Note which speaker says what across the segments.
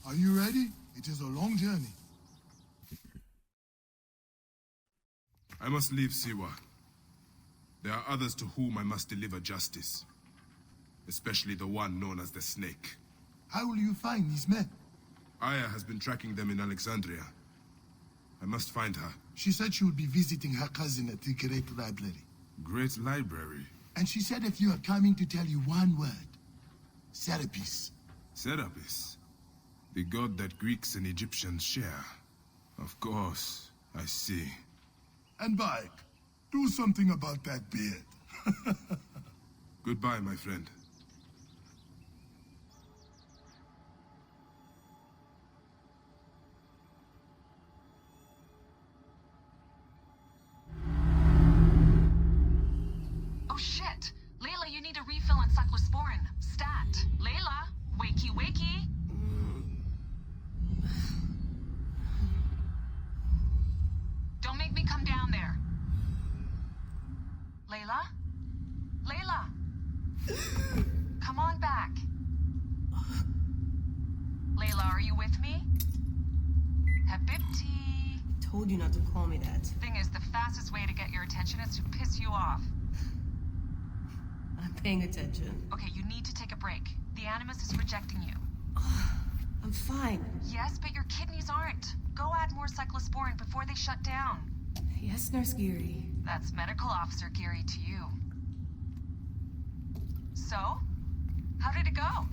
Speaker 1: Are you ready? It is a long journey.
Speaker 2: I must leave Siwa. There are others to whom I must deliver justice. Especially the one known as the Snake.
Speaker 1: How will you find these men?
Speaker 2: Aya has been tracking them in Alexandria. I must find her.
Speaker 1: She said she would be visiting her cousin at the Great Library.
Speaker 2: Great Library?
Speaker 1: And she said if you are coming to tell you one word. Serapis.
Speaker 2: Serapis? The god that Greeks and Egyptians share. Of course, I see.
Speaker 1: And Bayek, do something about that beard.
Speaker 2: Goodbye, my friend.
Speaker 3: Oh shit! Layla, you need a refill on cyclosporin. Stat. Layla, wakey wakey. Don't make me come down there. Layla? Layla? Come on back. Layla, are you with me? Habibti.
Speaker 4: Told you not to call me that.
Speaker 3: Thing is, the fastest way to get your attention is to piss you off.
Speaker 4: I'm paying attention.
Speaker 3: Okay, you need to take a break. The Animus is rejecting you.
Speaker 4: I'm fine.
Speaker 3: Yes, but your kidneys aren't. Go add more cyclosporin before they shut down.
Speaker 4: Yes, Nurse Geary.
Speaker 3: That's Medical Officer Geary to you. So? How did it go?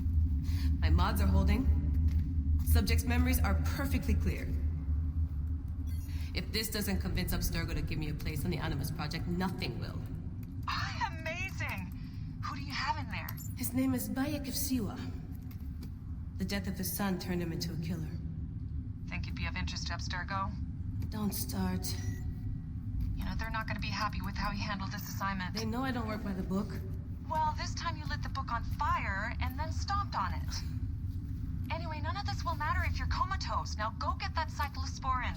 Speaker 4: My mods are holding. Subject's memories are perfectly clear. If this doesn't convince Abstergo to give me a place on the Animus Project, nothing will.
Speaker 3: Amazing! Who do you have in there?
Speaker 4: His name is Bayek of Siwa. The death of his son turned him into a killer.
Speaker 3: Think it'd be of interest to Abstergo?
Speaker 4: Don't start.
Speaker 3: You know, they're not gonna be happy with how he handled this assignment.
Speaker 4: They know I don't work by the book.
Speaker 3: Well, this time you lit the book on fire and then stomped on it. Anyway, none of this will matter if you're comatose. Now go get that cyclosporin.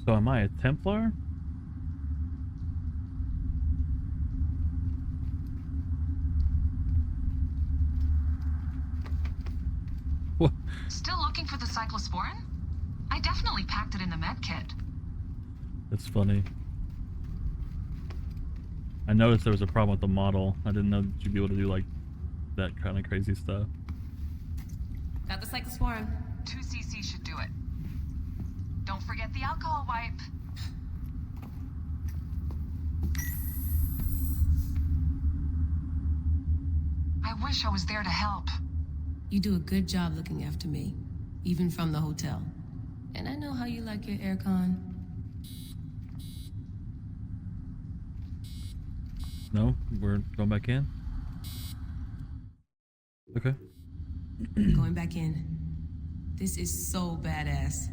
Speaker 5: So am I a Templar? What?
Speaker 3: Still looking for the cyclosporin? I definitely packed it in the med kit.
Speaker 5: That's funny. I noticed there was a problem with the model. I didn't know that you'd be able to do like that kind of crazy stuff.
Speaker 4: Got the cyclosporin.
Speaker 3: 2 cc should do it. Don't forget the alcohol wipe. I wish I was there to help.
Speaker 4: You do a good job looking after me, even from the hotel. And I know how you like your aircon.
Speaker 5: No, we're going back in. Okay.
Speaker 4: Going back in. This is so badass.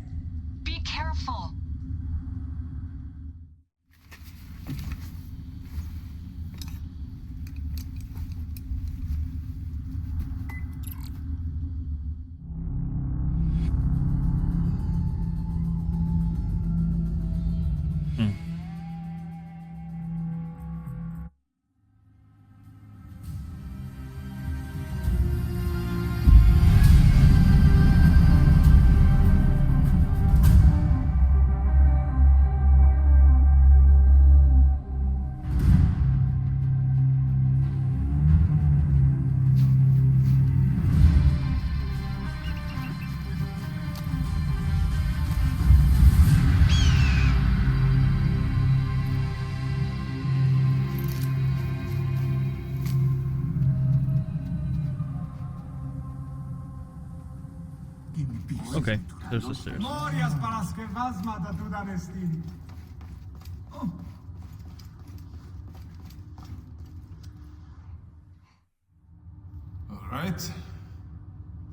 Speaker 3: Be careful.
Speaker 5: Okay, there's the stairs.
Speaker 2: All right.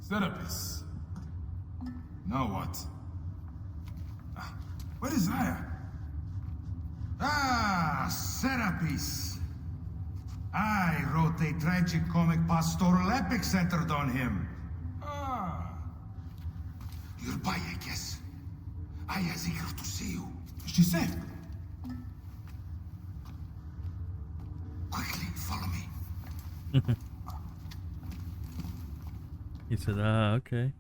Speaker 2: Serapis. Now what? Where is Aya?
Speaker 6: Ah, Serapis. I wrote a tragic comic pastoral epic centered on him. You're Bayek, yes? Aya's eager to see you.
Speaker 2: She said.
Speaker 6: Quickly, follow me.
Speaker 5: He said, okay.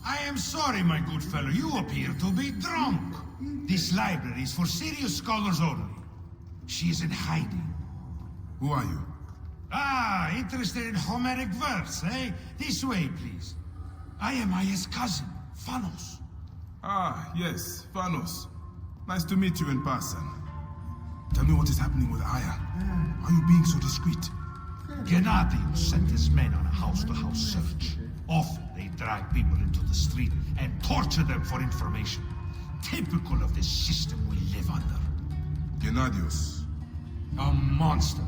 Speaker 6: I am sorry, my good fellow. You appear to be drunk. This library is for serious scholars only. She is in hiding.
Speaker 2: Who are you?
Speaker 6: Ah, interested in Homeric verse, eh? This way, please. I am Aya's cousin, Phanos.
Speaker 2: Ah, yes, Phanos. Nice to meet you in person. Tell me what is happening with Aya. Why are you being so discreet?
Speaker 6: Gennadius sent his men on a house-to-house search. Often they drag people into the street and torture them for information. Typical of this system we live under.
Speaker 2: Gennadius.
Speaker 6: A monster.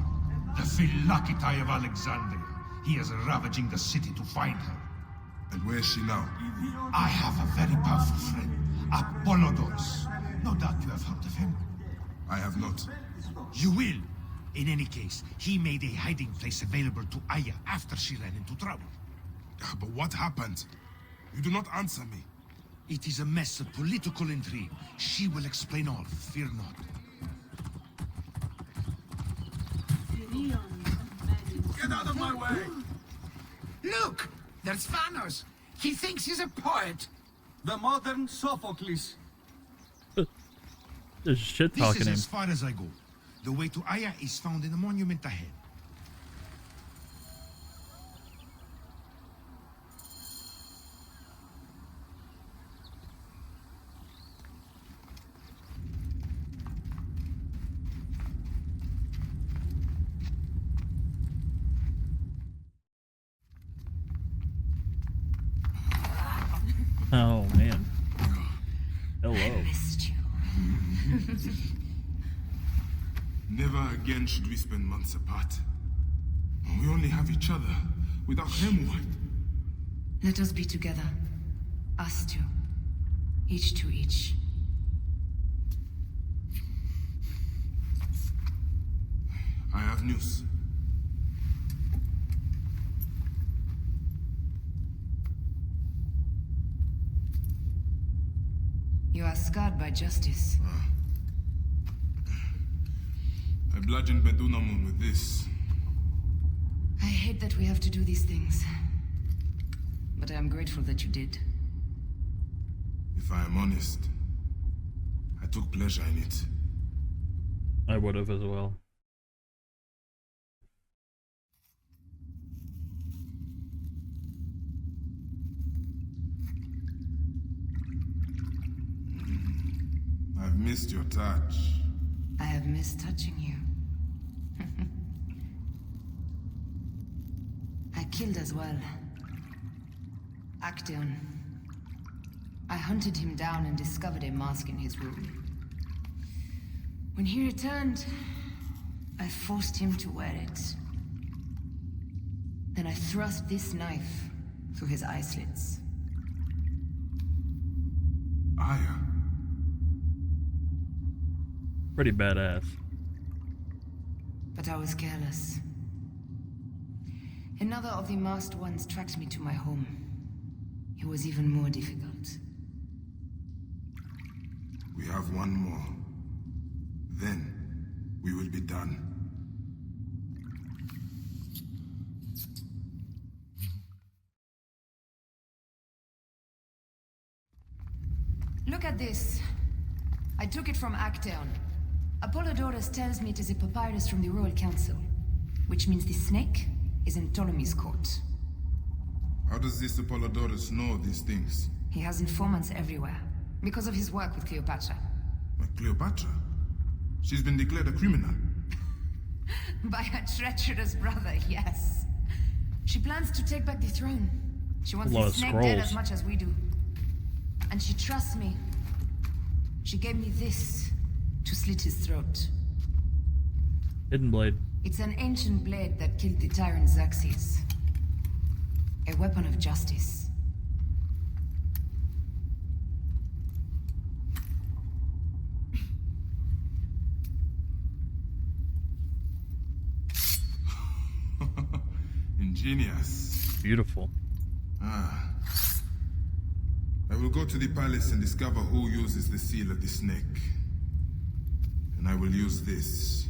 Speaker 6: The Philocity of Alexandria. He is ravaging the city to find her.
Speaker 2: And where is she now?
Speaker 6: I have a very powerful friend, Apollodorus. No doubt you have heard of him.
Speaker 2: I have not.
Speaker 6: You will. In any case, he made a hiding place available to Aya after she ran into trouble.
Speaker 2: But what happened? You do not answer me.
Speaker 6: It is a mess of political intrigue. She will explain all, fear not.
Speaker 2: Get out of my way!
Speaker 7: Look! There's Phanos! He thinks he's a poet! The modern Sophocles.
Speaker 5: There's shit
Speaker 6: This
Speaker 5: talking
Speaker 6: is
Speaker 5: him.
Speaker 6: as far as I go. The way to Aya is found in the monument ahead.
Speaker 5: Oh man. Hello.
Speaker 3: Missed you.
Speaker 2: Never again should we spend months apart. We only have each other. Without him, what?
Speaker 8: Let us be together. Us two. Each to each.
Speaker 2: I have news.
Speaker 8: You are scarred by justice.
Speaker 2: I bludgeoned Bedunamun with this.
Speaker 8: I hate that we have to do these things. But I am grateful that you did.
Speaker 2: If I am honest, I took pleasure in it.
Speaker 5: I would have as well.
Speaker 2: I've missed your touch.
Speaker 8: I have missed touching you. I killed as well. Actaeon. I hunted him down and discovered a mask in his room. When he returned, I forced him to wear it. Then I thrust this knife through his eye slits.
Speaker 2: Aya.
Speaker 5: Pretty badass.
Speaker 8: But I was careless. Another of the masked ones tracked me to my home. It was even more difficult.
Speaker 2: We have one more. Then, we will be done.
Speaker 8: Look at this. I took it from Actaeon. Apollodorus tells me it is a papyrus from the Royal Council, which means the snake is in Ptolemy's court.
Speaker 2: How does this Apollodorus know these things?
Speaker 8: He has informants everywhere, because of his work with Cleopatra.
Speaker 2: But Cleopatra? She's been declared a criminal.
Speaker 8: By her treacherous brother, yes. She plans to take back the throne. She wants
Speaker 5: A lot
Speaker 8: the
Speaker 5: of
Speaker 8: snake dead
Speaker 5: scrolls.
Speaker 8: as much as we do. And she trusts me. She gave me this to slit his throat.
Speaker 5: Hidden blade.
Speaker 8: It's an ancient blade that killed the tyrant Xerxes. A weapon of justice.
Speaker 2: Ingenious.
Speaker 5: Beautiful.
Speaker 2: Ah. I will go to the palace and discover who uses the seal of the snake. And I will use this.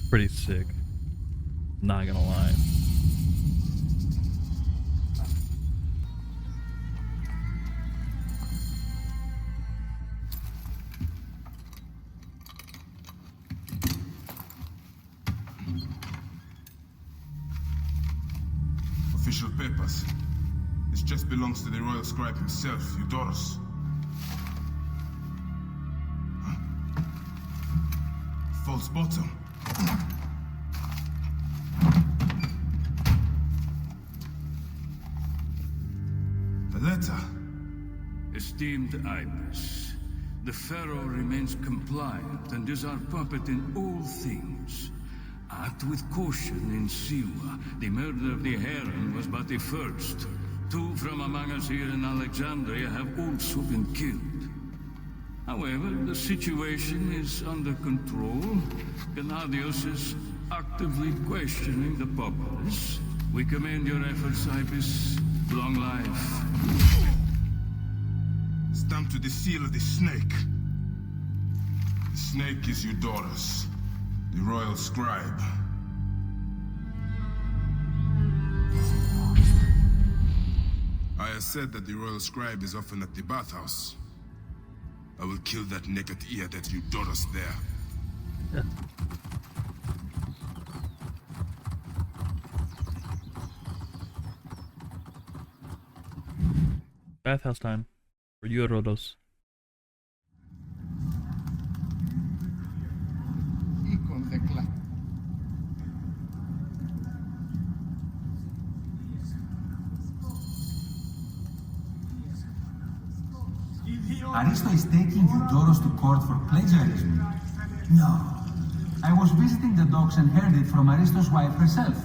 Speaker 5: Pretty sick. Not gonna lie.
Speaker 2: Official papers. This just belongs to the royal scribe himself, Eudoros. Huh? False bottom. The letter.
Speaker 9: Esteemed Ibis, the Pharaoh remains compliant and is our puppet in all things. Act with caution in Siwa. The murder of the Heron was but the first. 2 from among us here in Alexandria have also been killed. However, the situation is under control. Gennadios is actively questioning the populace. We commend your efforts, Ibis. Long life.
Speaker 2: Stamped with the seal of the snake. The snake is Eudoros, the royal scribe. I said that the royal scribe is often at the bathhouse. I will kill that naked ear that Eudoros there.
Speaker 5: Yeah. Bathhouse time for Eudoros.
Speaker 10: Aristo is taking Eudoros to court for plagiarism. No. I was visiting the docks and heard it from Aristo's wife herself.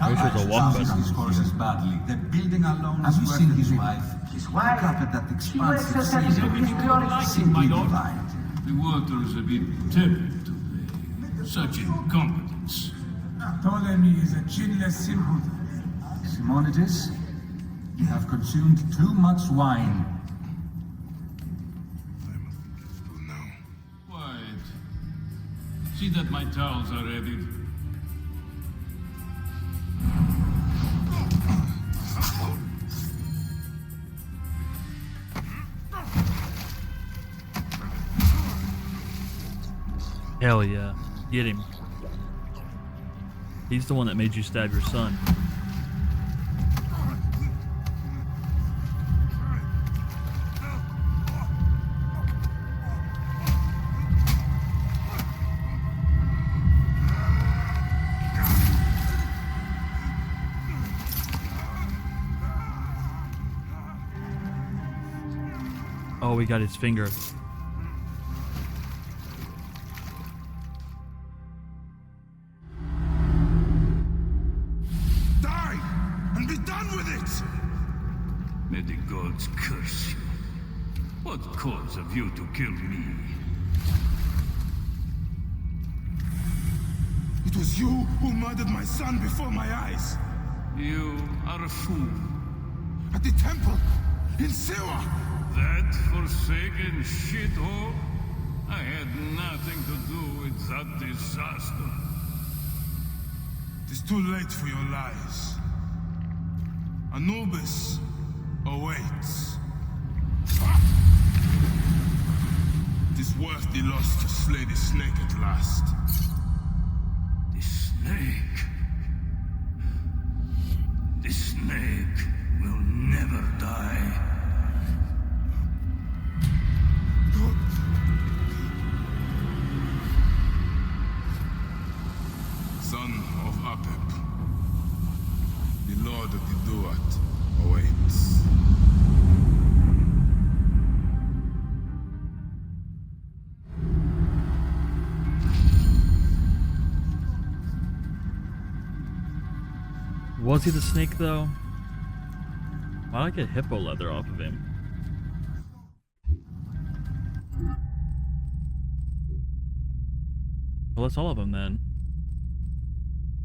Speaker 5: I wish it was a walk
Speaker 10: His
Speaker 5: button.
Speaker 10: horses badly.
Speaker 7: The building alone
Speaker 10: Have
Speaker 7: is
Speaker 10: you
Speaker 7: worth
Speaker 10: seen
Speaker 7: it.
Speaker 10: his wife?
Speaker 7: His
Speaker 10: Look up at that expansive sea. Simply divine.
Speaker 9: The water is a bit tepid today. Such incompetence.
Speaker 6: Ptolemy is a chinless simpleton.
Speaker 10: Simonides, you have consumed too much wine.
Speaker 9: Quiet. See that my towels are ready.
Speaker 5: Hell yeah. Get him. He's the one that made you stab your son. Oh, we got his finger.
Speaker 2: Die! And be done with it!
Speaker 9: May the gods curse you. What cause have you to kill me?
Speaker 2: It was you who murdered my son before my eyes.
Speaker 9: You are a fool.
Speaker 2: At the temple, in Siwa.
Speaker 9: That forsaken shithole? I had nothing to do with that disaster.
Speaker 2: It is too late for your lies. Anubis awaits. It is worth the loss to slay the snake at last.
Speaker 9: The snake. The snake will never die.
Speaker 2: Son of Apep, the Lord of the Duat awaits.
Speaker 5: Was he the snake though? Why'd I get hippo leather off of him? Well, that's all of them then.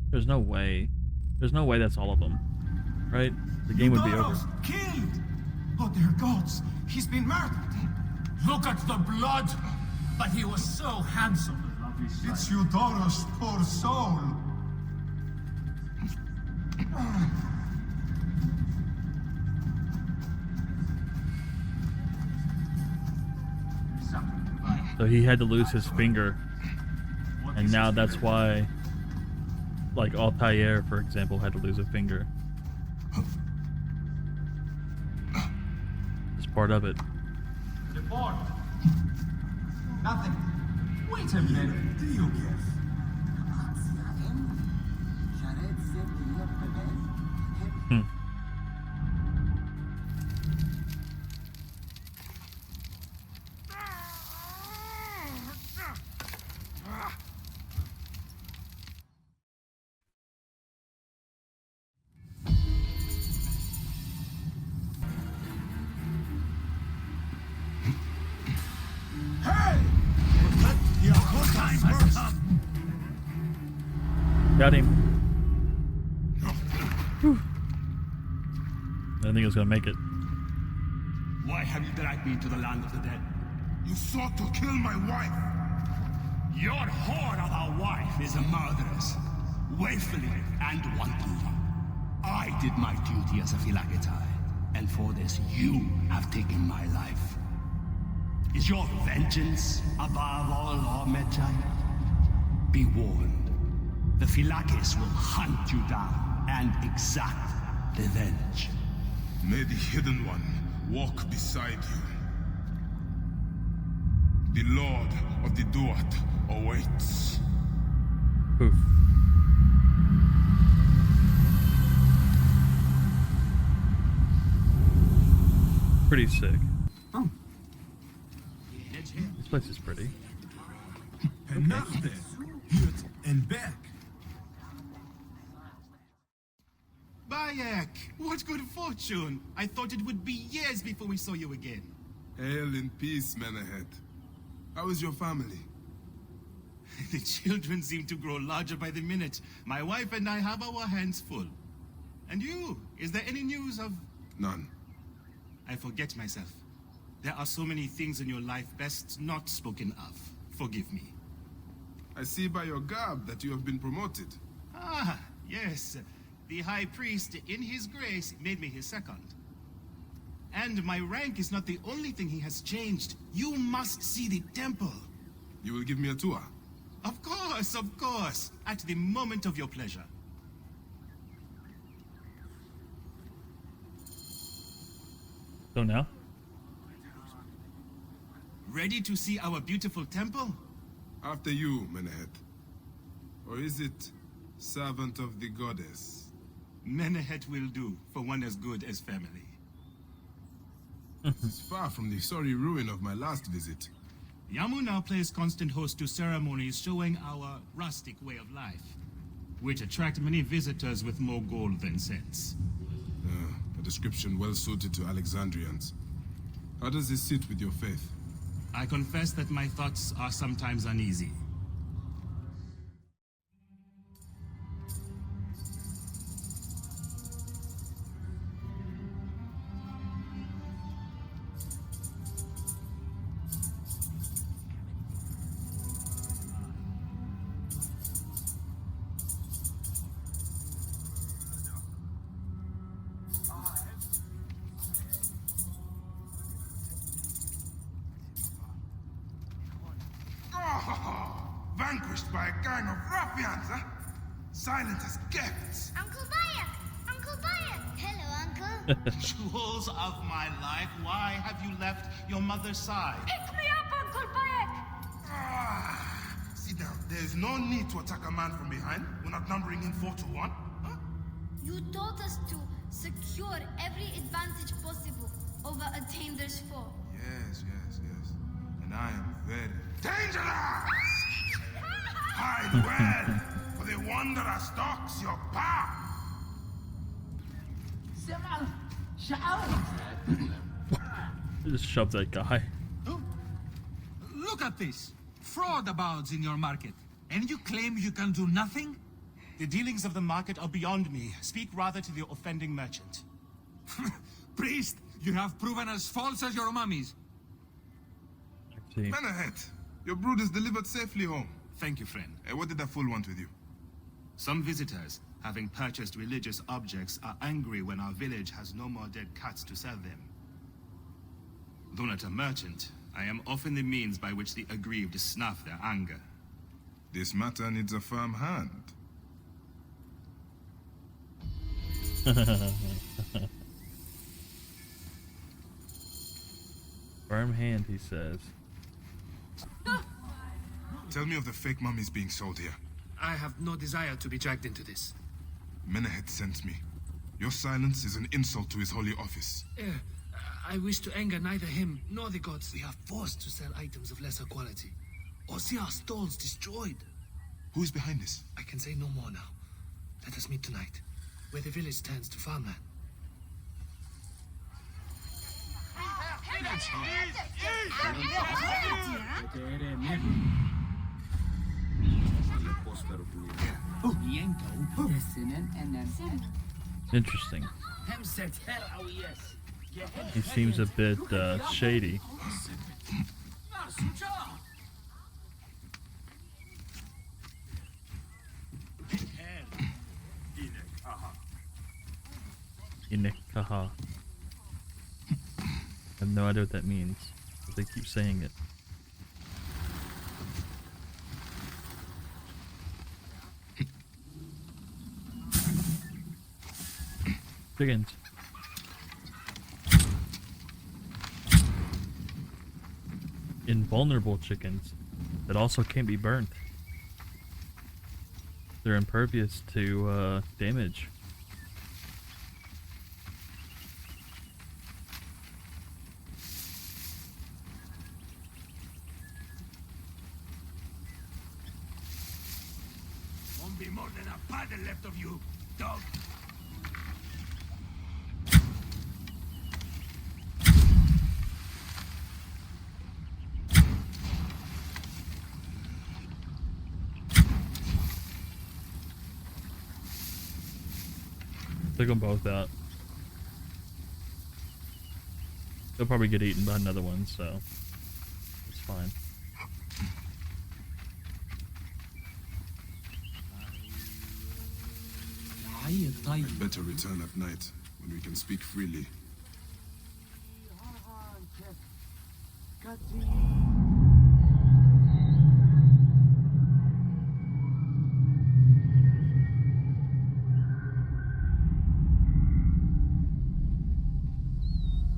Speaker 5: There's no way. There's no way that's all of them. Right? The game would be over.
Speaker 7: Killed! Oh, dear gods, he's been murdered. Look at the blood! But he was so handsome.
Speaker 6: It's Eudoros' poor soul.
Speaker 5: So he had to lose his finger, and now that's why, like Altair, for example, had to lose a finger. It's part of it.
Speaker 10: Report. Nothing. Wait a minute. Do you guess?
Speaker 5: Got him. Whew. I didn't think he was gonna make it.
Speaker 7: Why have you dragged me to the land of the dead?
Speaker 1: You sought to kill my wife.
Speaker 7: Your whore of a wife is a murderess, willfully and wantonly. I did my duty as a Philagitide, and for this you have taken my life. Is your vengeance above all law, Medjay? Be warned. The Philagis will hunt you down and exact revenge.
Speaker 2: May the Hidden One walk beside you. The Lord of the Duat awaits.
Speaker 5: Poof. Pretty sick.
Speaker 6: Oh.
Speaker 5: This place is pretty.
Speaker 6: And back.
Speaker 7: Bayek, what good fortune! I thought it would be years before we saw you again.
Speaker 2: Hail in peace, Menahet. How is your family?
Speaker 7: The children seem to grow larger by the minute. My wife and I have our hands full. And you? Is there any news of...
Speaker 2: None.
Speaker 7: I forget myself. There are so many things in your life best not spoken of. Forgive me.
Speaker 2: I see by your garb that you have been promoted.
Speaker 7: Ah, yes. The High Priest, in his grace, made me his second. And my rank is not the only thing he has changed. You must see the temple.
Speaker 2: You will give me a tour?
Speaker 7: Of course. At the moment of your pleasure.
Speaker 5: So now?
Speaker 7: Ready to see our beautiful temple?
Speaker 2: After you, Menahet. Or is it servant of the goddess?
Speaker 7: Menahet will do for one as good as family.
Speaker 2: It's far from the sorry ruin of my last visit.
Speaker 7: Yamu now plays constant host to ceremonies showing our rustic way of life, which attract many visitors with more gold than sense.
Speaker 2: A description well suited to Alexandrians. How does this sit with your faith?
Speaker 7: I confess that my thoughts are sometimes uneasy.
Speaker 1: Vanquished by a gang of ruffians, huh? Silent as gifts.
Speaker 11: Uncle Bayek! Uncle Bayek! Hello, Uncle.
Speaker 7: Jewels of my life, why have you left your mother's side?
Speaker 11: Pick me up, Uncle Bayek!
Speaker 1: Sit down. There's no need to attack a man from behind. We're not numbering in 4 to 1. Huh?
Speaker 11: You taught us to secure every advantage possible over a Tainder's foe.
Speaker 1: Yes. And I am very dangerous! Hide well, for the wanderer stalks your path.
Speaker 5: Just shove that guy.
Speaker 7: Oh, look at this. Fraud abounds in your market. And you claim you can do nothing? The dealings of the market are beyond me. Speak rather to the offending merchant.
Speaker 6: Priest, you have proven as false as your mummies.
Speaker 2: Menahet, your brood is delivered safely home.
Speaker 7: Thank you, friend.
Speaker 2: What did that fool want with you?
Speaker 7: Some visitors
Speaker 12: having purchased religious objects, are angry when our village has no more dead cats to sell them. Though not a merchant, I am often the means by which the aggrieved snuff their anger.
Speaker 2: This matter needs a firm hand.
Speaker 5: Firm hand, he says.
Speaker 2: Tell me of the fake mummies being sold here.
Speaker 13: I have no desire to be dragged into this.
Speaker 2: Menehet sent me. Your silence is an insult to his holy office.
Speaker 13: I wish to anger neither him nor the gods. We are forced to sell items of lesser quality, or see our stalls destroyed.
Speaker 2: Who is behind this?
Speaker 13: I can say no more now. Let us meet tonight, where the village turns to farmland.
Speaker 5: Interesting. He seems a bit shady. Inekaha. I have no idea what that means, but they keep saying it. Chickens. Invulnerable chickens that also can't be burnt. They're impervious to damage.
Speaker 7: Won't be more than a paddle left of you, dog.
Speaker 5: Took them both out. They'll probably get eaten by another one, so it's fine.
Speaker 2: I'd better return at night, when we can speak freely.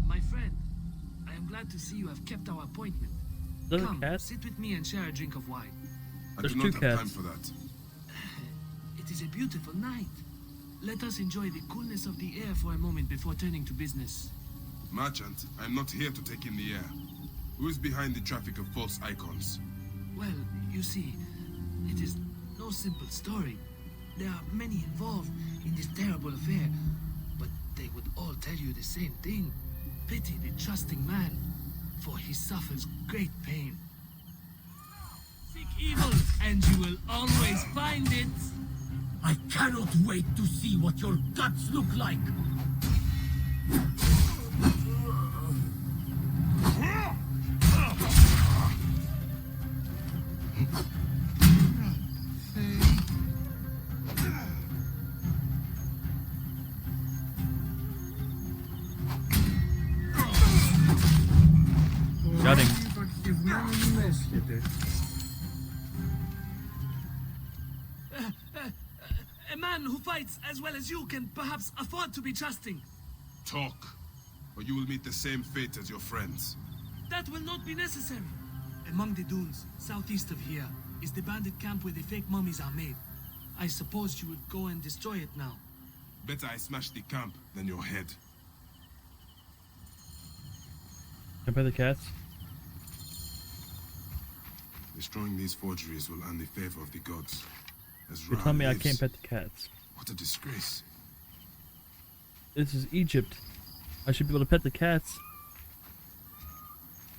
Speaker 13: My friend, I am glad to see you have kept our appointment. Come, sit with me and share a drink of wine.
Speaker 2: I do not have time for that.
Speaker 13: It is a beautiful night. Let us enjoy the coolness of the air for a moment before turning to business.
Speaker 2: Merchant, I am not here to take in the air. Who is behind the traffic of false icons?
Speaker 13: Well, you see, it is no simple story. There are many involved in this terrible affair, but they would all tell you the same thing. Pity the trusting man, for he suffers great pain. Seek evil, and you will always find it.
Speaker 7: I cannot wait to see what your guts look like.
Speaker 5: Got him.
Speaker 13: A man who fights as well as you can perhaps afford to be trusting.
Speaker 2: Talk, or you will meet the same fate as your friends.
Speaker 13: That will not be necessary. Among the dunes, southeast of here, is the bandit camp where the fake mummies are made. I suppose you would go and destroy it now.
Speaker 2: Better I smash the camp than your head.
Speaker 5: Can I pet the cats?
Speaker 2: Destroying these forgeries will earn the favor of the gods. As
Speaker 5: You
Speaker 2: Ra
Speaker 5: tell me
Speaker 2: lives,
Speaker 5: I can't pet the cats.
Speaker 2: What a disgrace.
Speaker 5: This is Egypt. I should be able to pet the cats.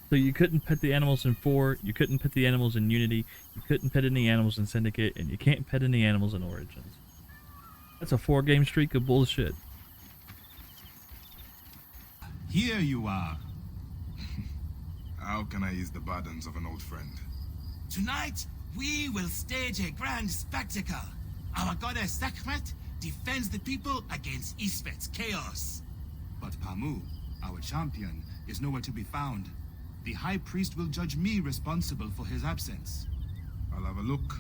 Speaker 5: So you couldn't pet the animals in 4, you couldn't pet the animals in Unity, you couldn't pet any animals in Syndicate, and you can't pet any animals in Origins. That's a 4-game streak of bullshit.
Speaker 12: Here you are.
Speaker 2: How can I ease the burdens of an old friend?
Speaker 14: Tonight, we will stage a grand spectacle. Our goddess Sekhmet
Speaker 7: defends the people against Isfet's chaos.
Speaker 12: But Pamu, our champion, is nowhere to be found. The High Priest will judge me responsible for his absence.
Speaker 2: I'll have a look.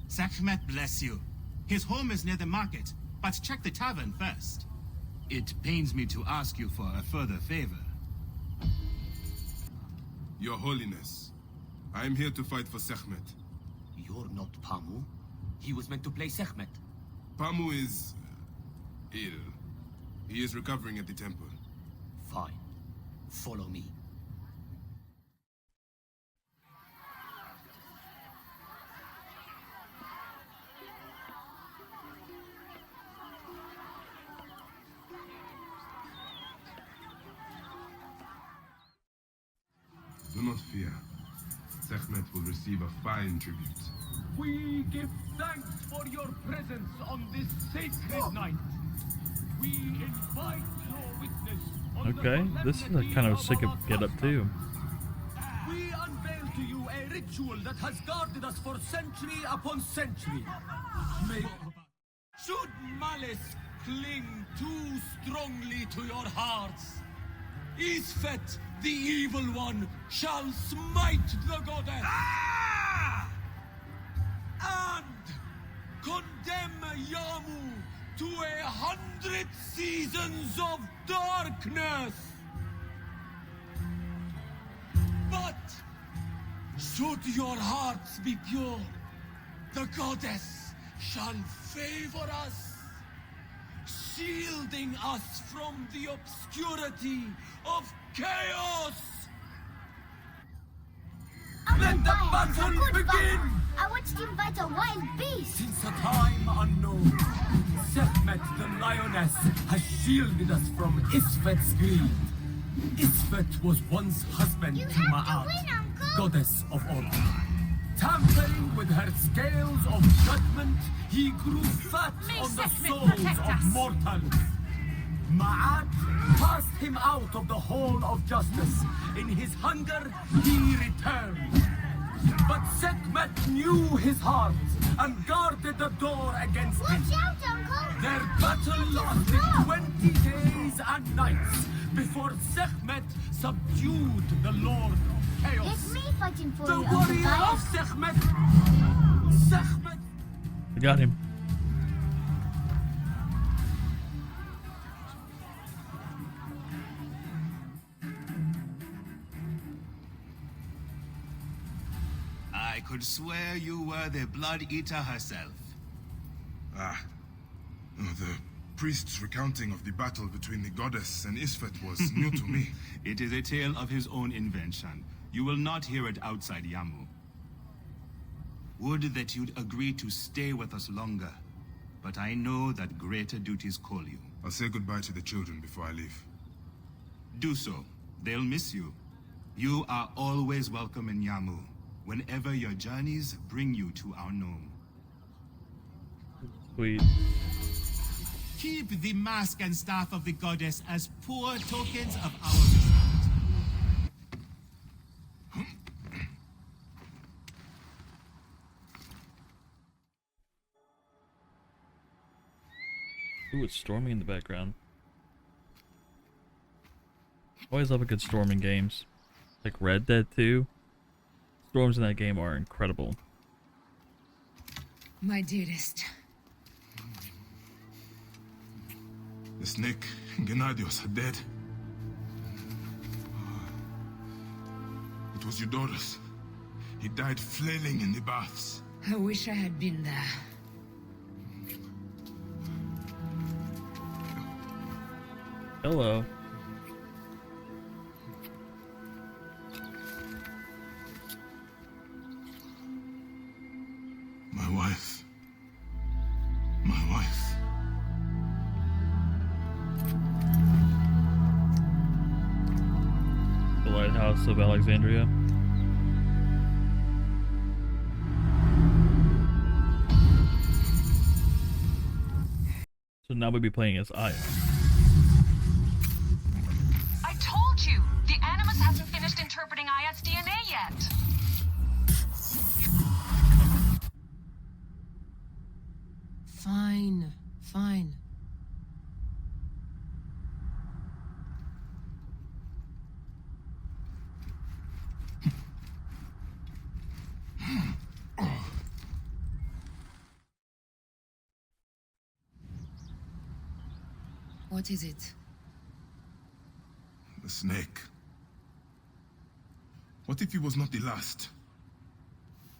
Speaker 12: Sekhmet bless you. His home is near the market, but check the tavern first. It pains me to ask you for a further favor.
Speaker 2: Your Holiness, I am here to fight for Sekhmet.
Speaker 14: You're not Pamu. He was meant to play Sekhmet.
Speaker 2: Pamu is ill. He is recovering at the temple.
Speaker 14: Fine. Follow me.
Speaker 2: Do not fear. Sekhmet will receive a fine tribute.
Speaker 15: We give thanks for your presence on this sacred night. We invite your witness on
Speaker 5: Okay, this is a kind of sick get up too.
Speaker 15: We unveil to you a ritual that has guarded us for century upon century. Should malice cling too strongly to your hearts, Isfet, the evil one, shall smite the goddess and condemn Yamu to 100 seasons of darkness. But should your hearts be pure, the goddess shall favor us, shielding us from the obscurity of chaos. Let the battle begin!
Speaker 11: I watched him fight a wild beast!
Speaker 15: Since a time unknown, Sekhmet the lioness has shielded us from Isfet's greed. Isfet was once husband to Ma'at, goddess of order. Tampering with her scales of judgment, he grew fat on the souls of mortals. Ma'at cast him out of the hall of justice. In his hunger, he returned. But Sekhmet knew his heart and guarded the door against him.
Speaker 11: Watch out, Uncle!
Speaker 15: Their battle lasted 20 days and nights before Sekhmet subdued the Lord of Chaos.
Speaker 11: It's me fighting for
Speaker 15: the
Speaker 11: you,
Speaker 15: warrior
Speaker 11: Altair.
Speaker 15: of Sekhmet! Sekhmet!
Speaker 5: I got him.
Speaker 12: I could swear you were the Blood Eater herself.
Speaker 2: Ah. Oh, the priest's recounting of the battle between the goddess and Isfet was new to me.
Speaker 12: It is a tale of his own invention. You will not hear it outside Yamu. Would that you'd agree to stay with us longer. But I know that greater duties call you.
Speaker 2: I'll say goodbye to the children before I leave.
Speaker 12: Do so. They'll miss you. You are always welcome in Yamu, whenever your journeys bring you to our gnome.
Speaker 5: Sweet.
Speaker 12: Keep the mask and staff of the goddess as poor tokens of our respect.
Speaker 5: Ooh, it's storming in the background. Always love a good storm in games. Like Red Dead 2. Storms in that game are incredible.
Speaker 8: My dearest.
Speaker 2: The snake and Gennadios are dead. It was Eudoros. He died flailing in the baths.
Speaker 8: I wish I had been there.
Speaker 5: Hello.
Speaker 2: My wife. My wife.
Speaker 5: The Lighthouse of Alexandria. So now we'll be playing as Aya.
Speaker 3: I told you! The Animus hasn't finished interpreting Aya's DNA yet!
Speaker 4: Fine, fine.
Speaker 8: What is it?
Speaker 2: The snake. What if he was not the last?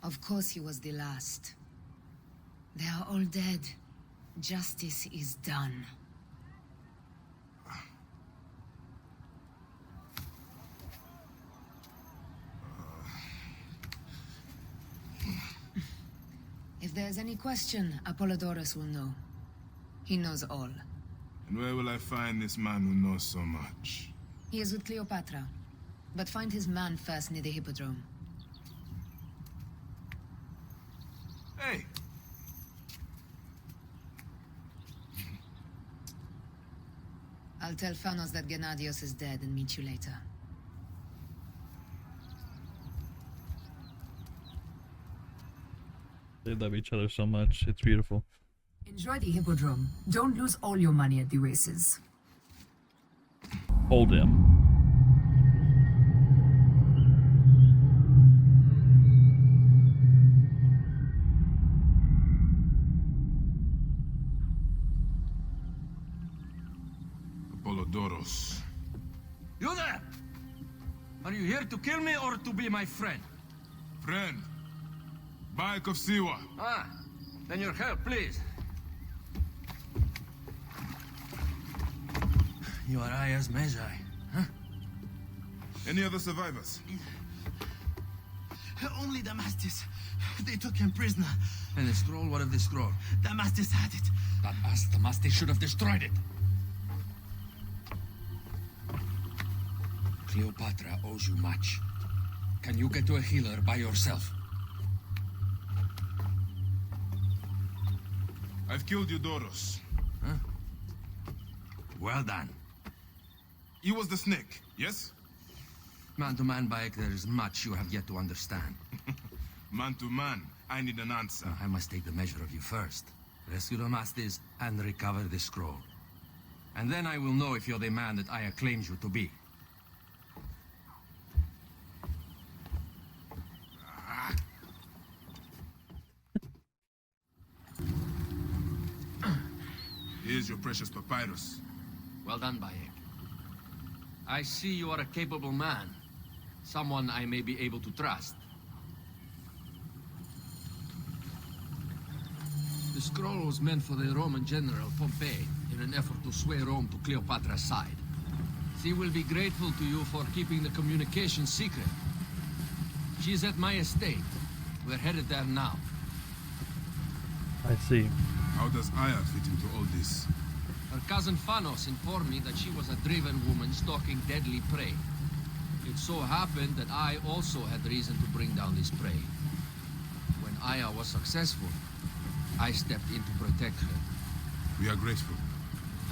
Speaker 8: Of course he was the last. They are all dead. Justice is done. If there's any question, Apollodorus will know. He knows all.
Speaker 2: And where will I find this man who knows so much?
Speaker 8: He is with Cleopatra. But find his man first near the Hippodrome.
Speaker 2: Hey!
Speaker 8: I'll tell Phanos that Gennadios is dead and meet you later.
Speaker 5: They love each other so much. It's beautiful.
Speaker 16: Enjoy the Hippodrome. Don't lose all your money at the races.
Speaker 5: Hold him.
Speaker 2: Apollodorus.
Speaker 17: You there! Are you here to kill me or to be my friend?
Speaker 2: Friend. Bike of Siwa.
Speaker 17: Ah, then your help, please. You are Aya's Magi, huh?
Speaker 2: Any other survivors?
Speaker 13: Only Damastis. They took him prisoner.
Speaker 17: And the scroll? What of the scroll?
Speaker 13: Damastis had it.
Speaker 17: That ass Damastis should have destroyed it. Cleopatra owes you much. Can you get to a healer by yourself?
Speaker 2: I've killed Eudoros.
Speaker 17: Huh? Well done.
Speaker 2: He was the snake, yes?
Speaker 17: Man to man, Bayek, there is much you have yet to understand.
Speaker 2: Man to man, I need an answer.
Speaker 17: I must take the measure of you first. Rescue the masters and recover the scroll. And then I will know if you're the man that Aya claims you to be.
Speaker 2: Here's your precious papyrus.
Speaker 17: Well done, Bayek. I see you are a capable man. Someone I may be able to trust. The scroll was meant for the Roman general Pompey in an effort to sway Rome to Cleopatra's side. She will be grateful to you for keeping the communication secret. She's at my estate. We're headed there now.
Speaker 5: I see.
Speaker 2: How does Aya fit into all this?
Speaker 17: Her cousin Phanos informed me that she was a driven woman stalking deadly prey. It so happened that I also had reason to bring down this prey. When Aya was successful, I stepped in to protect her.
Speaker 2: We are grateful.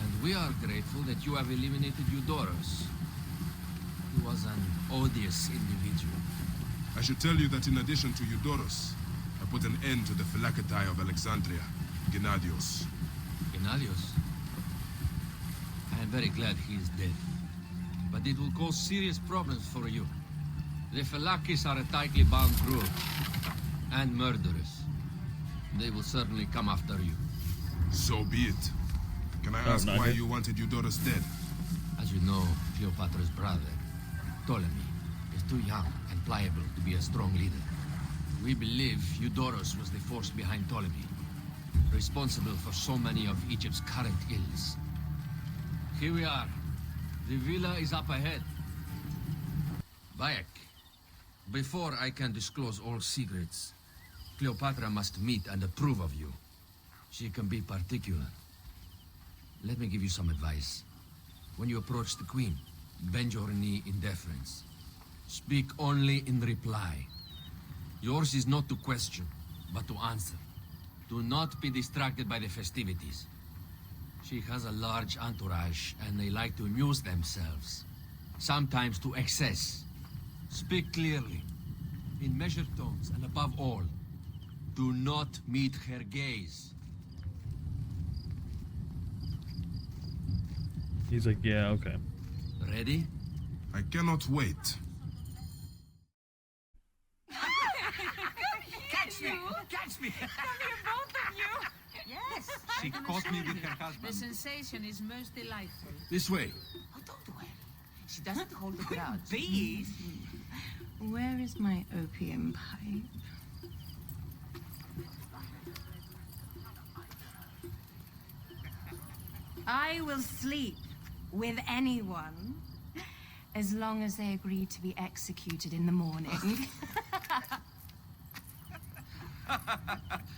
Speaker 17: And we are grateful that you have eliminated Eudoros. He was an odious individual.
Speaker 2: I should tell you that in addition to Eudoros, I put an end to the Phylacetae of Alexandria, Gennadios.
Speaker 17: Gennadios? I am very glad he is dead. But it will cause serious problems for you. The Phylakis are a tightly bound group. And murderers. They will certainly come after you.
Speaker 2: So be it. Can I ask why you wanted Eudoros dead?
Speaker 17: As you know, Cleopatra's brother, Ptolemy, is too young and pliable to be a strong leader. We believe Eudoros was the force behind Ptolemy, responsible for so many of Egypt's current ills. Here we are. The villa is up ahead. Bayek, before I can disclose all secrets, Cleopatra must meet and approve of you. She can be particular. Let me give you some advice. When you approach the Queen, bend your knee in deference. Speak only in reply. Yours is not to question, but to answer. Do not be distracted by the festivities. She has a large entourage, and they like to amuse themselves. Sometimes to excess. Speak clearly, in measured tones, and above all, do not meet her gaze.
Speaker 5: He's like, yeah, okay.
Speaker 17: Ready?
Speaker 2: I cannot wait.
Speaker 13: Catch me! Catch me!
Speaker 3: Come here, both of you.
Speaker 16: Yes.
Speaker 12: She
Speaker 16: I can
Speaker 12: caught me
Speaker 16: assure
Speaker 12: with
Speaker 16: you,
Speaker 12: her husband.
Speaker 16: The sensation is most delightful.
Speaker 17: This way.
Speaker 16: Oh, don't worry. She doesn't hold a grudge.
Speaker 18: Please.
Speaker 4: Where is my opium pipe? I will sleep with anyone as long as they agree to be executed in the morning.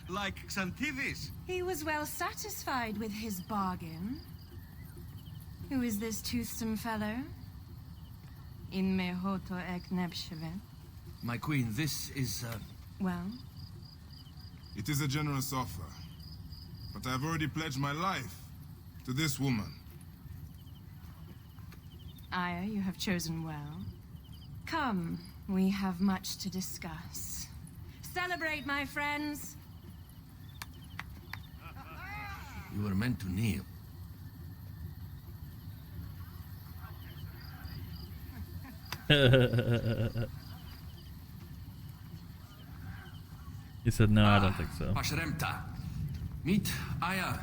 Speaker 12: Like Xantivis.
Speaker 4: He was well satisfied with his bargain. Who is this toothsome fellow? In me hoto ek nebshevet.
Speaker 17: My queen, this is,
Speaker 4: Well,
Speaker 2: It is a generous offer, but I've already pledged my life to this woman.
Speaker 4: Aya, you have chosen well. Come, we have much to discuss. Celebrate, my friends!
Speaker 17: you were meant to kneel.
Speaker 5: He said, no, I don't think so.
Speaker 17: Pashremta. Meet Aya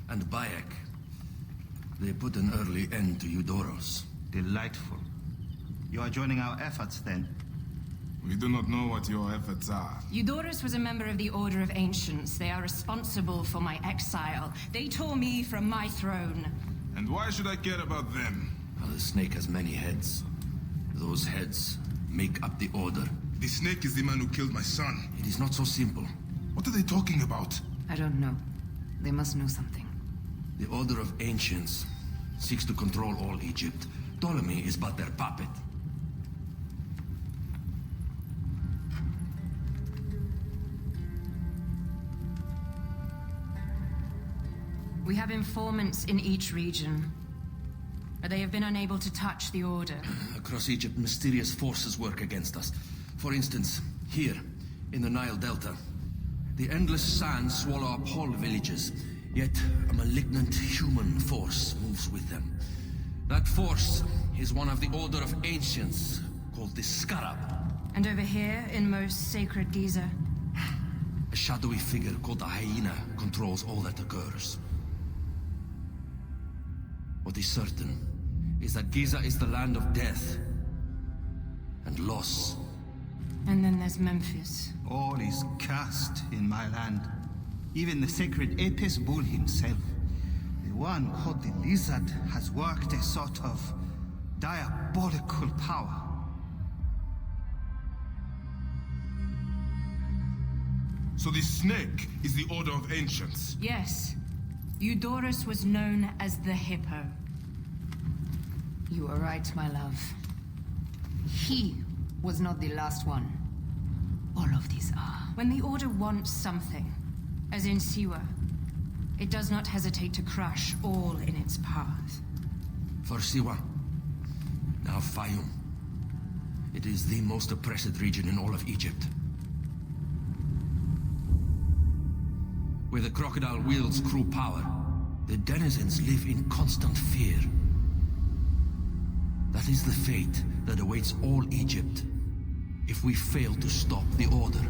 Speaker 17: and Bayek. They put an early end to Eudoros.
Speaker 12: Delightful. You are joining our efforts then?
Speaker 2: We do not know what your efforts are.
Speaker 4: Eudoros was a member of the Order of Ancients. They are responsible for my exile. They tore me from my throne.
Speaker 2: And why should I care about them?
Speaker 17: Well, the snake has many heads. Those heads make up the Order.
Speaker 2: The snake is the man who killed my son.
Speaker 17: It is not so simple.
Speaker 2: What are they talking about?
Speaker 8: I don't know. They must know something.
Speaker 17: The Order of Ancients seeks to control all Egypt. Ptolemy is but their puppet.
Speaker 4: We have informants in each region. They have been unable to touch the Order.
Speaker 17: Across Egypt, mysterious forces work against us. For instance, here, in the Nile Delta, the endless sands swallow up whole villages, yet a malignant human force moves with them. That force is one of the Order of Ancients, called the Scarab.
Speaker 4: And over here, in most sacred Giza?
Speaker 17: A shadowy figure called a hyena controls all that occurs. What is certain is that Giza is the land of death and loss.
Speaker 4: And then there's Memphis.
Speaker 12: All is cursed in my land. Even the sacred Apis bull himself. The one called the Lizard has worked a sort of diabolical power.
Speaker 2: So the snake is the Order of Ancients?
Speaker 4: Yes. Eudoros was known as the Hippo.
Speaker 8: You are right, my love. He was not the last one. All of these are.
Speaker 4: When the Order wants something, as in Siwa, it does not hesitate to crush all in its path.
Speaker 17: For Siwa, now Fayum. It is the most oppressed region in all of Egypt. Where the crocodile wields cruel power, the denizens live in constant fear. That is the fate that awaits all Egypt if we fail to stop the Order.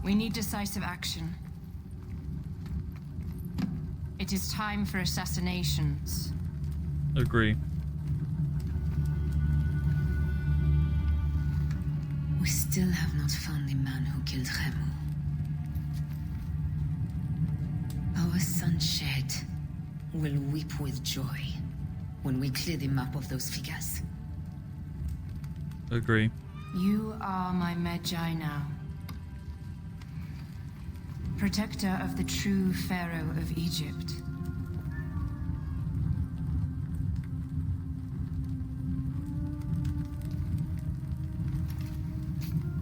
Speaker 4: We need decisive action. It is time for assassinations.
Speaker 5: Agree.
Speaker 16: We still have not found the man who killed Khemu. Our son Shed will weep with joy when we clear the map of those figures.
Speaker 5: Agree.
Speaker 4: You are my Magi now. Protector of the true Pharaoh of Egypt.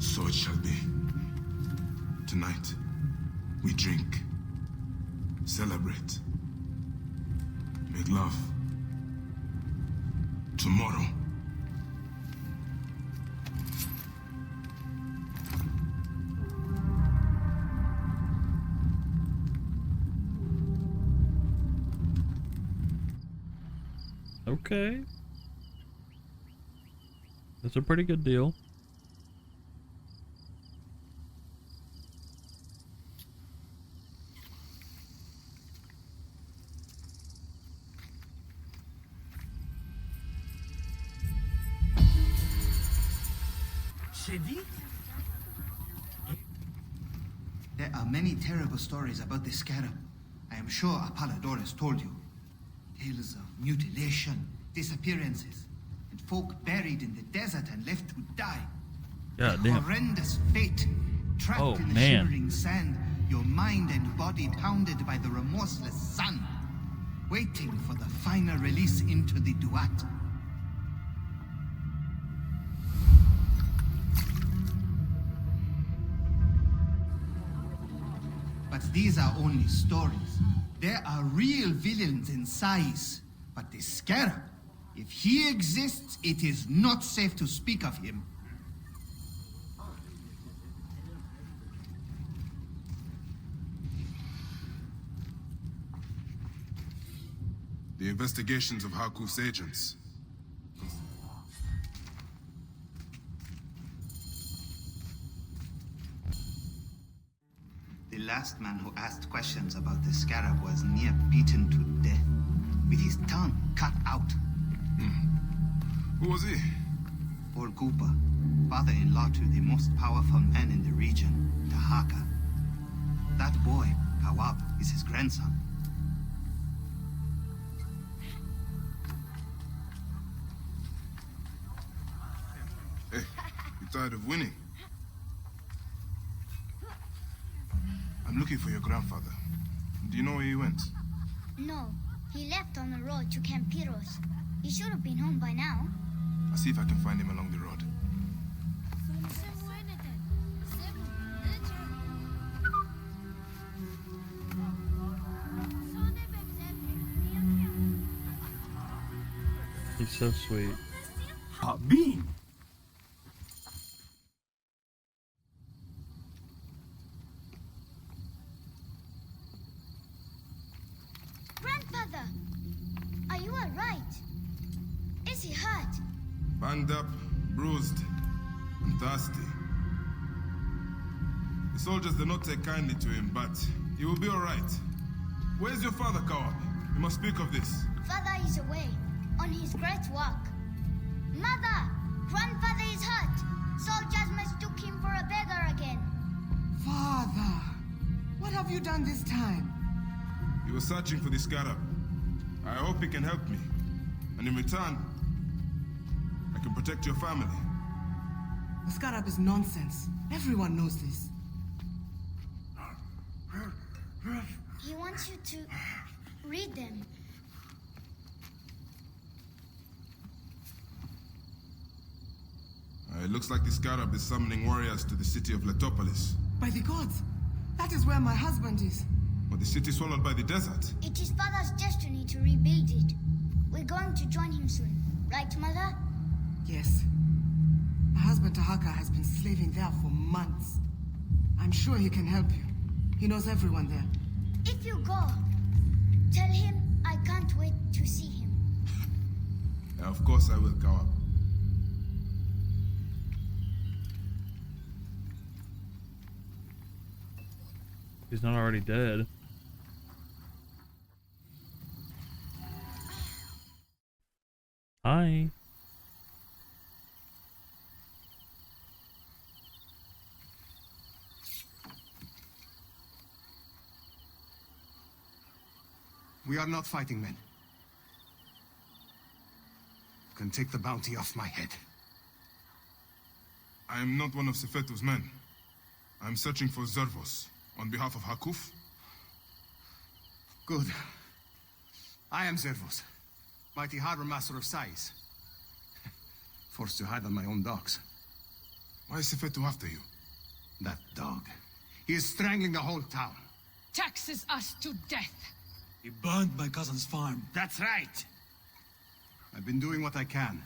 Speaker 2: So it shall be. Tonight, we drink, celebrate, make love. Tomorrow,
Speaker 5: Okay. That's a pretty good deal.
Speaker 18: There are many terrible stories about the scarab. I am sure Apollodorus told you. Tales of mutilation, disappearances, and folk buried in the desert and left to die.
Speaker 5: God
Speaker 18: A
Speaker 5: damn.
Speaker 18: horrendous fate. Trapped in the
Speaker 5: man.
Speaker 18: shimmering sand, your mind and body pounded by the remorseless sun, waiting for the final release into the Duat. But these are only stories. There are real villains in Sais. But the Scarab, if he exists, it is not safe to speak of him.
Speaker 2: The investigations of Harkuf's agents.
Speaker 18: The last man who asked questions about the Scarab was near beaten to death, with his tongue cut out.
Speaker 2: Who was he?
Speaker 18: Orgupa, father-in-law to the most powerful man in the region, Tahaka. That boy, Kawab, is his grandson.
Speaker 2: Hey, you tired of winning? I'm looking for your grandfather. Do you know where he went?
Speaker 11: No, he left on the road to Campiros. He should have been home by now.
Speaker 2: I'll see if I can find him along the road.
Speaker 5: He's so sweet.
Speaker 15: Bean!
Speaker 11: Grandfather, are you all right? Is he hurt?
Speaker 2: Banged up, bruised, and thirsty. The soldiers do not take kindly to him, but he will be all right. Where's your father, Kawab? We must speak of this.
Speaker 11: Father is away, on his great walk. Mother! Grandfather is hurt! Soldiers mistook him for a beggar again.
Speaker 19: Father! What have you done this time?
Speaker 2: He was searching for the Scarab. I hope he can help me. And in return, I can protect your family.
Speaker 19: The Scarab is nonsense. Everyone knows this.
Speaker 11: He wants you to read them.
Speaker 2: It looks like the Scarab is summoning warriors to the city of Letopolis.
Speaker 19: By the gods! That is where my husband is.
Speaker 2: But the city swallowed by the desert.
Speaker 11: It is Father's destiny to rebuild it. We're going to join him soon. Right, Mother?
Speaker 19: Yes. My husband Tahaka has been slaving there for months. I'm sure he can help you. He knows everyone there.
Speaker 11: If you go, tell him I can't wait to see him.
Speaker 2: Of course I will, Kawab.
Speaker 5: He's not already dead. Hi.
Speaker 20: We are not fighting men. You can take the bounty off my head.
Speaker 2: I am not one of Sefetu's men. I am searching for Zervos on behalf of Hakuf.
Speaker 20: Good. I am Zervos, mighty harbor master of Sais. Forced to hide on my own docks.
Speaker 2: Why is Sefetu after you?
Speaker 20: That dog. He is strangling the whole town.
Speaker 21: Taxes us to death.
Speaker 20: He burned my cousin's farm. That's right. I've been doing what I can,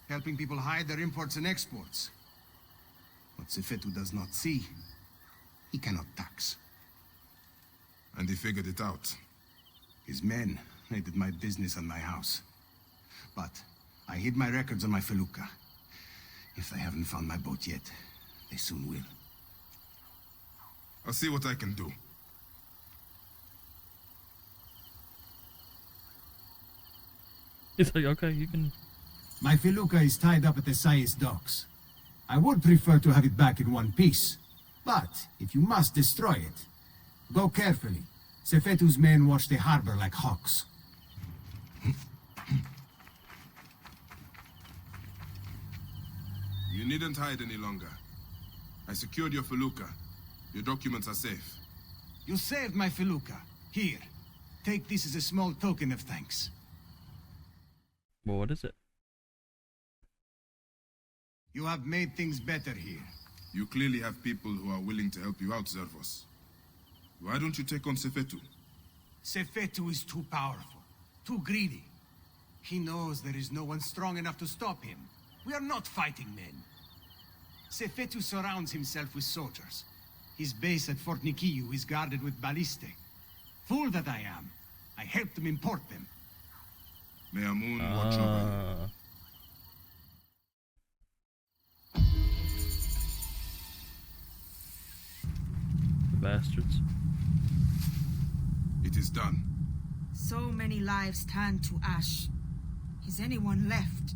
Speaker 20: helping people hide their imports and exports. What Sefetu does not see, he cannot tax.
Speaker 2: And he figured it out.
Speaker 20: His men raided my business and my house. But I hid my records on my felucca. If they haven't found my boat yet, they soon will.
Speaker 2: I'll see what I can do.
Speaker 5: It's like, okay, you can...
Speaker 20: My felucca is tied up at the Sais docks. I would prefer to have it back in one piece. But, if you must destroy it, go carefully. Sefetu's men watch the harbor like hawks.
Speaker 2: You needn't hide any longer. I secured your felucca. Your documents are safe.
Speaker 20: You saved my felucca. Here, take this as a small token of thanks.
Speaker 5: Well, what is it?
Speaker 20: You have made things better here.
Speaker 2: You clearly have people who are willing to help you out, Zervos. Why don't you take on Sefetu?
Speaker 20: Sefetu is too powerful, too greedy. He knows there is no one strong enough to stop him. We are not fighting men. Sefetu surrounds himself with soldiers. His base at Fort Nikiu is guarded with ballistae. Fool that I am. I helped him import them.
Speaker 2: May Amun watch over you.
Speaker 5: The bastards.
Speaker 2: It is done.
Speaker 19: So many lives turned to ash. Is anyone left?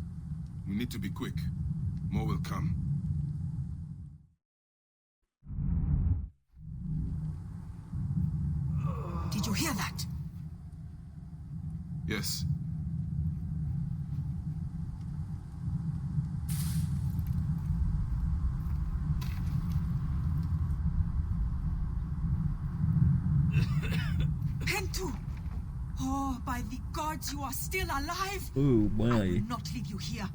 Speaker 2: We need to be quick. More will come.
Speaker 19: Did you hear that?
Speaker 2: Yes.
Speaker 19: Pentu! Oh, by the gods, you are still alive!
Speaker 5: Ooh,
Speaker 19: I
Speaker 5: boy.
Speaker 19: will not leave you here.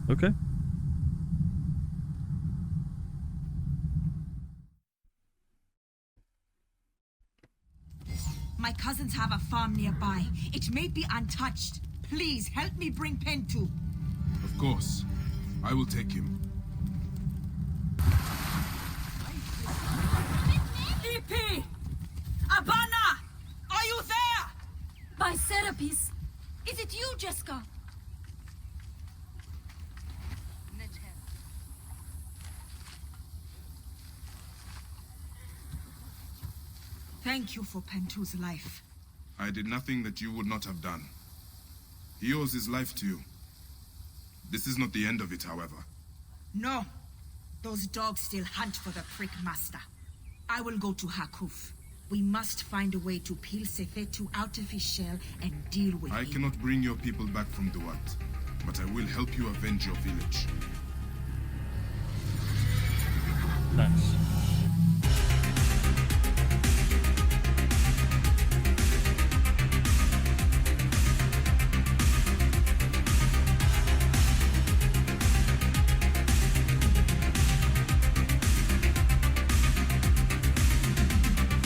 Speaker 5: Okay.
Speaker 19: My cousins have a farm nearby. It may be untouched. Please help me bring Pentu.
Speaker 2: Of course. I will take him.
Speaker 19: EP! Abana! Are you there?
Speaker 9: By Serapis. Is it you, Jessica?
Speaker 19: Thank you for Pentu's life.
Speaker 2: I did nothing that you would not have done. He owes his life to you. This is not the end of it, however.
Speaker 19: No. Those dogs still hunt for the prick master. I will go to Hakuf. We must find a way to peel Sefetu out of his shell and deal with
Speaker 2: I
Speaker 19: him.
Speaker 2: cannot bring your people back from Duat, but I will help you avenge your village.
Speaker 5: Nice.